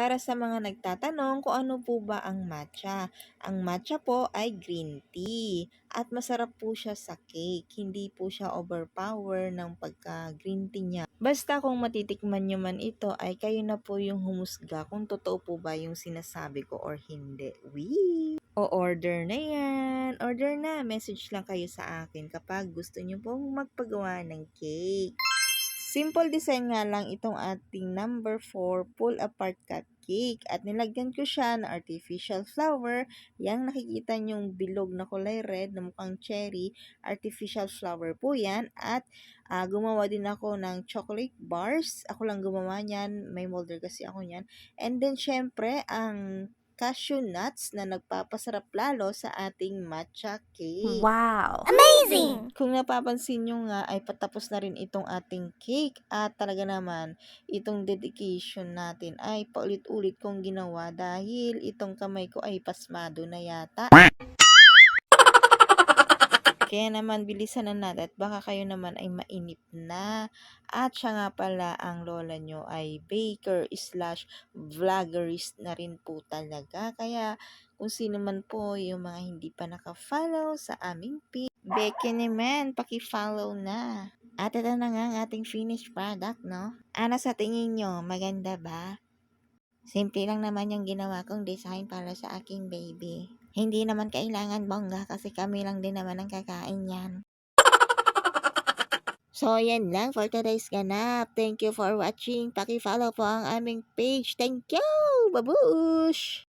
para sa mga nagtatanong kung ano po ba ang matcha. Ang matcha po ay green tea at masarap po siya sa cake. Hindi po siya overpower ng pagka-green tea niya. Basta kung matitikman nyo man ito ay kayo na po yung humusga kung totoo po ba yung sinasabi ko or hindi. Wee! O-order na yan. Order na. Message lang kayo sa akin kapag gusto nyo pong magpagawa ng cake. Simple design nga lang itong ating number 4 pull apart cupcake at nilagyan ko siya ng artificial flower. Yang nakikita nyong bilog na kulay red na mukhang cherry, artificial flower po yan. At gumawa din ako ng chocolate bars. Ako lang gumawa niyan, may molder kasi ako niyan. And then syempre ang cashew nuts na nagpapasarap lalo sa ating matcha cake. Wow! Amazing! Kung napapansin nyo nga ay patapos na rin itong ating cake at talaga naman itong dedication natin ay paulit-ulit kong ginawa dahil itong kamay ko ay pasmado na yata. Kaya naman bilisan na natin at baka kayo naman ay mainip na. At siya nga pala ang lola nyo ay baker slash vloggerist na rin po talaga. Kaya kung sino man po yung mga hindi pa naka-follow sa aming page, Becky naman, paki-follow na. At ito na nga ang ating finished product, no? Ano sa tingin nyo? Maganda ba? Simple lang naman yung ginawa kong design para sa aking baby. Hindi naman kailangan bongga kasi kami lang din naman ang kakain yan. So, yan lang for today's ganap. Thank you for watching. Paki-follow po ang aming page. Thank you! Babush!